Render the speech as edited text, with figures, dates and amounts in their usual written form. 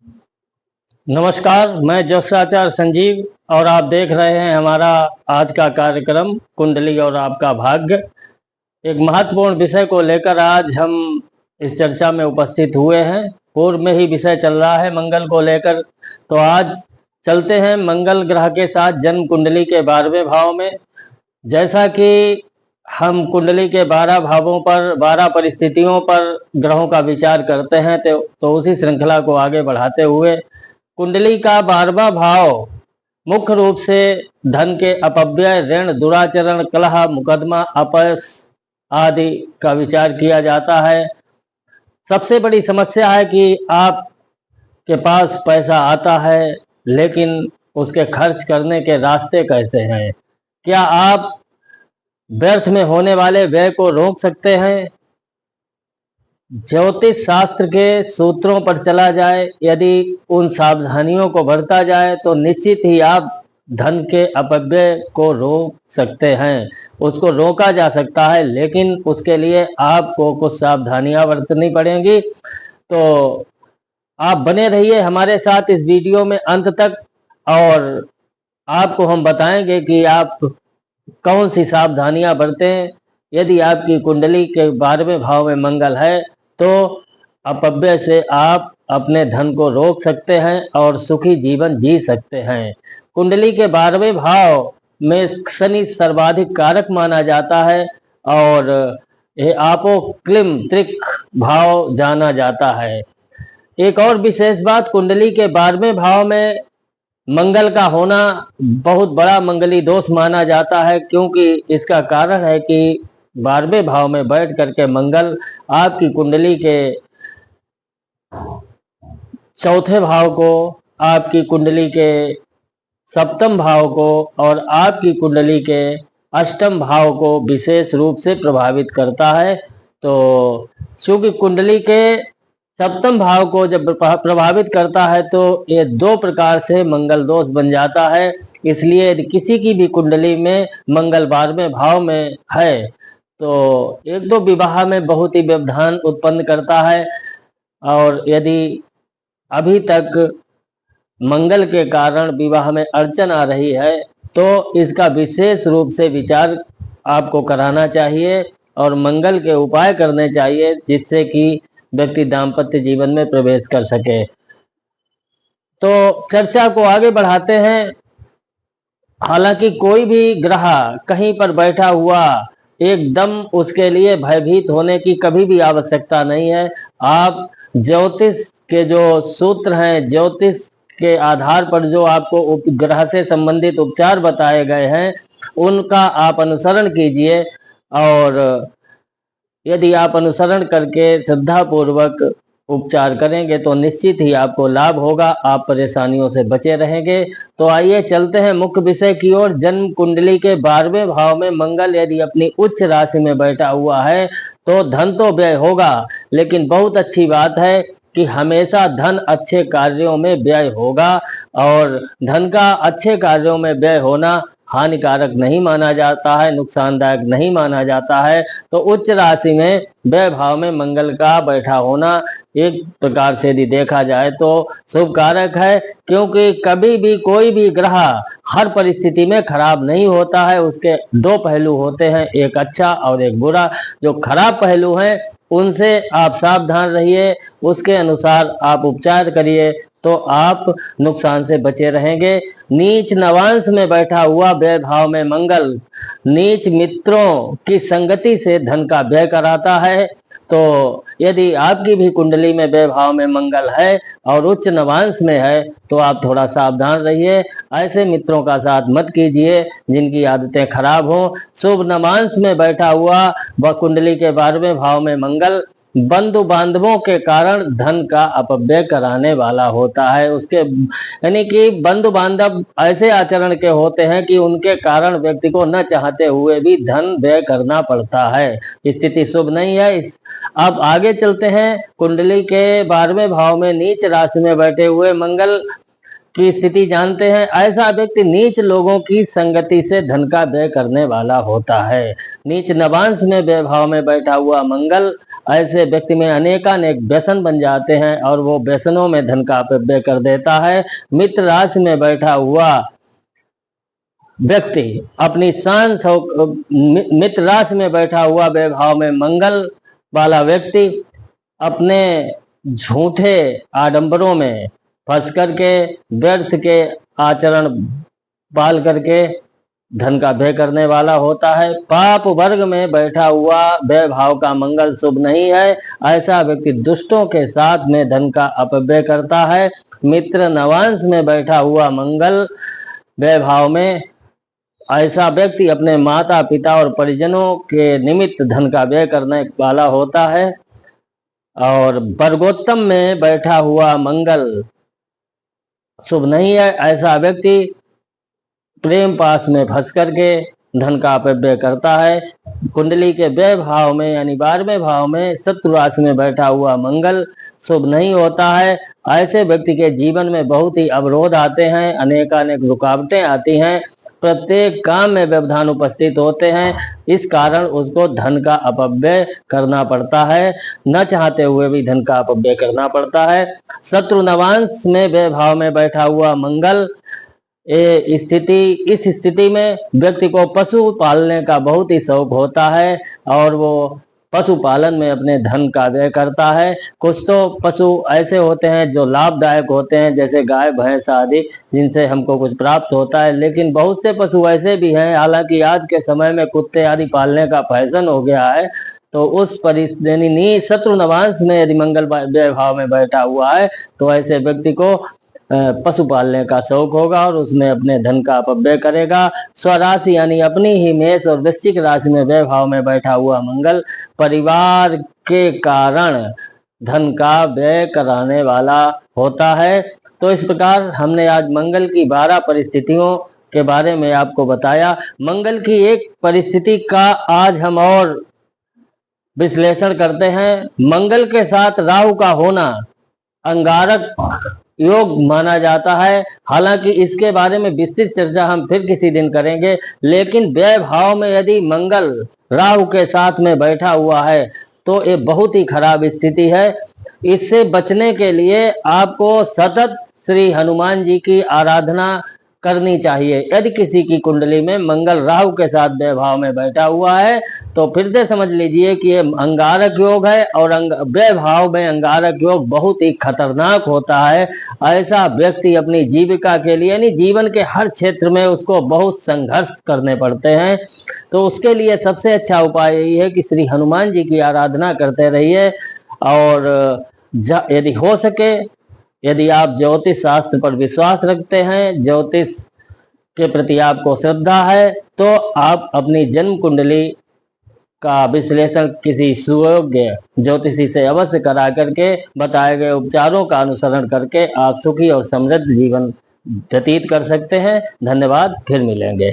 नमस्कार, मैं ज्योतिषाचार्य संजीव और आप देख रहे हैं हमारा आज का कार्यक्रम कुंडली और आपका भाग्य। एक महत्वपूर्ण विषय को लेकर आज हम इस चर्चा में उपस्थित हुए हैं। पूर्व में ही विषय चल रहा है मंगल को लेकर, तो आज चलते हैं मंगल ग्रह के साथ जन्म कुंडली के 12वें भाव में। जैसा कि हम कुंडली के 12 भावों पर 12 परिस्थितियों पर ग्रहों का विचार करते हैं तो उसी श्रृंखला को आगे बढ़ाते हुए कुंडली का 12वां भाव मुख्य रूप से धन के अपव्यय, ऋण, दुराचरण, कलह, मुकदमा, अपयश आदि का विचार किया जाता है। सबसे बड़ी समस्या है कि आपके पास पैसा आता है लेकिन उसके खर्च करने के रास्ते कैसे हैं? क्या आप व्यर्थ में होने वाले व्यय को रोक सकते हैं? ज्योतिष शास्त्र के सूत्रों पर चला जाए, यदि उन सावधानियों को बरता जाए तो निश्चित ही आप धन के अपव्यय को रोक सकते हैं। उसको रोका जा सकता है, लेकिन उसके लिए आपको कुछ सावधानियां बरतनी पड़ेंगी। तो आप बने रहिए हमारे साथ इस वीडियो में अंत तक, और आपको हम बताएंगे कि आप कौन सी सावधानियां बरतें। यदि आपकी कुंडली के 12वें भाव में मंगल है तो अपव्यय से आप अपने धन को रोक सकते हैं और सुखी जीवन जी सकते हैं। कुंडली के 12वें भाव में शनि सर्वाधिक कारक माना जाता है और ये आपो क्लिम त्रिक भाव जाना जाता है। एक और विशेष बात, कुंडली के 12वें भाव में मंगल का होना बहुत बड़ा मंगली दोष माना जाता है, क्योंकि इसका कारण है कि 12वें भाव में बैठ करके मंगल आपकी कुंडली के चौथे भाव को, आपकी कुंडली के सप्तम भाव को और आपकी कुंडली के अष्टम भाव को विशेष रूप से प्रभावित करता है। तो चूंकि कुंडली के सप्तम भाव को जब प्रभावित करता है तो ये दो प्रकार से मंगल दोष बन जाता है। इसलिए यदि किसी की भी कुंडली में मंगल 12वें भाव में है तो एक दो विवाह में बहुत ही व्यवधान उत्पन्न करता है, और यदि अभी तक मंगल के कारण विवाह में अड़चन आ रही है तो इसका विशेष रूप से विचार आपको कराना चाहिए और मंगल के उपाय करने चाहिए, जिससे कि व्यक्ति दाम्पत्य जीवन में प्रवेश कर सके। तो चर्चा को आगे बढ़ाते हैं। हालांकि कोई भी ग्रह कहीं पर बैठा हुआ एकदम उसके लिए भयभीत होने की कभी भी आवश्यकता नहीं है। आप ज्योतिष के जो सूत्र हैं, ज्योतिष के आधार पर जो आपको ग्रह से संबंधित उपचार बताए गए हैं उनका आप अनुसरण कीजिए, और यदि आप अनुसरण करके श्रद्धापूर्वक उपचार करेंगे तो निश्चित ही आपको लाभ होगा, आप परेशानियों से बचे रहेंगे। तो आइए चलते हैं मुख्य विषय की ओर। जन्म कुंडली के 12वें भाव में मंगल यदि अपनी उच्च राशि में बैठा हुआ है तो धन तो व्यय होगा, लेकिन बहुत अच्छी बात है कि हमेशा धन अच्छे कार्यों में व्यय होगा, और धन का अच्छे कार्यों में व्यय होना हानिकारक नहीं माना जाता है, नुकसानदायक नहीं माना जाता है। तो उच्च राशि में व्यय भाव में मंगल का बैठा होना एक प्रकार से यदि देखा जाए तो शुभ कारक है, क्योंकि कभी भी कोई भी ग्रह हर परिस्थिति में खराब नहीं होता है। उसके दो पहलू होते हैं, एक अच्छा और एक बुरा। जो खराब पहलू हैं उनसे आप सावधान रहिए, उसके अनुसार आप उपचार करिए तो आप नुकसान से बचे रहेंगे। नीच नवांश में बैठा हुआ व्यय भाव में मंगल नीच मित्रों की संगति से धन का व्यय कराता है। तो यदि आपकी भी कुंडली में व्यय भाव में मंगल है और उच्च नवांश में है तो आप थोड़ा सावधान रहिए, ऐसे मित्रों का साथ मत कीजिए जिनकी आदतें खराब हो। शुभ नवांश में बैठा हुआ व कुंडली के 12वें भाव में मंगल बंधु बांधवों के कारण धन का अपव्यय कराने वाला होता है। उसके यानी कि बंधु बांधव ऐसे आचरण के होते हैं कि उनके कारण व्यक्ति को न चाहते हुए भी धन व्यय करना पड़ता है। स्थिति शुभ नहीं है। अब आगे चलते हैं। कुंडली के 12वें भाव में नीच राशि में बैठे हुए मंगल की स्थिति जानते हैं। ऐसा व्यक्ति नीच लोगों की संगति से धन का व्यय करने वाला होता है। नीच नवांश में व्यय भाव में बैठा हुआ मंगल ऐसे व्यक्ति में अनेकानेक व्यसन बन जाते हैं और वो व्यसनों में धन का अपव्यय कर देता है। मित्र राशि में बैठा हुआ व्यक्ति अपनी शान मित्र राशि में बैठा हुआ व्यभाव में मंगल वाला व्यक्ति अपने झूठे आडंबरों में फंस करके व्यर्थ के आचरण पाल करके धन का व्यय करने वाला होता है। पाप वर्ग में बैठा हुआ व्यभाव का मंगल शुभ नहीं है। ऐसा व्यक्ति दुष्टों के साथ में धन का अपव्यय करता है। मित्र नवांश में बैठा हुआ मंगल व्यभाव में ऐसा व्यक्ति अपने माता पिता और परिजनों के निमित्त धन का व्यय करने वाला होता है। और वर्गोत्तम में बैठा हुआ मंगल शुभ नहीं है। ऐसा व्यक्ति प्रेम पास में फंस करके धन का अपव्यय करता है। कुंडली के व्यय भाव में यानी 12वें भाव में शत्रु राशि में बैठा हुआ मंगल शुभ नहीं होता है। ऐसे व्यक्ति के जीवन में बहुत ही अवरोध आते हैं, अनेकानेक रुकावटें आती हैं, प्रत्येक काम में व्यवधान उपस्थित होते हैं। इस कारण उसको धन का अपव्यय करना पड़ता है, न चाहते हुए भी धन का अपव्यय करना पड़ता है। शत्रु नवांश में व्यय भाव में बैठा हुआ मंगल इस स्थिति में व्यक्ति को पशु पालने का बहुत ही शौक होता है और वो पशुपालन में अपने धन का व्यय करता है। कुछ तो पशु ऐसे होते हैं जो लाभदायक होते हैं, जैसे गाय भैंस आदि, जिनसे हमको कुछ प्राप्त होता है, लेकिन बहुत से पशु ऐसे भी हैं, हालांकि आज के समय में कुत्ते आदि पालने का फैशन हो गया है, तो उस परिस्थिति शत्रु नवांश में यदि मंगल व्यय भाव में बैठा हुआ है तो ऐसे व्यक्ति को पशु पालने का शौक होगा और उसमें अपने धन का अपव्यय करेगा। स्वराशि यानी अपनी ही मेष और वृश्चिक राशि में व्यय भाव में बैठा हुआ मंगल परिवार के कारण धन का व्यय कराने वाला होता है। तो इस प्रकार हमने आज मंगल की 12 परिस्थितियों के बारे में आपको बताया। मंगल की एक परिस्थिति का आज हम और विश्लेषण करते हैं। मंगल के साथ राहु का होना अंगारक योग माना जाता है। हालांकि इसके बारे में विस्तृत चर्चा हम फिर किसी दिन करेंगे, लेकिन व्यय भाव में यदि मंगल राहु के साथ में बैठा हुआ है तो ये बहुत ही खराब स्थिति है। इससे बचने के लिए आपको सतत श्री हनुमान जी की आराधना करनी चाहिए। यदि किसी की कुंडली में मंगल राहु के साथ व्यय भाव में बैठा हुआ है तो फिर से समझ लीजिए कि ये अंगारक योग है और व्यय भाव में अंगारक योग बहुत ही खतरनाक होता है। ऐसा व्यक्ति अपनी जीविका के लिए यानी जीवन के हर क्षेत्र में उसको बहुत संघर्ष करने पड़ते हैं। तो उसके लिए सबसे अच्छा उपाय यही है कि श्री हनुमान जी की आराधना करते रहिए। और यदि हो सके, यदि आप ज्योतिष शास्त्र पर विश्वास रखते हैं, ज्योतिष के प्रति आपको श्रद्धा है, तो आप अपनी जन्म कुंडली का विश्लेषण किसी सुयोग्य ज्योतिषी से अवश्य करा करके बताए गए उपचारों का अनुसरण करके आप सुखी और समृद्ध जीवन व्यतीत कर सकते हैं। धन्यवाद, फिर मिलेंगे।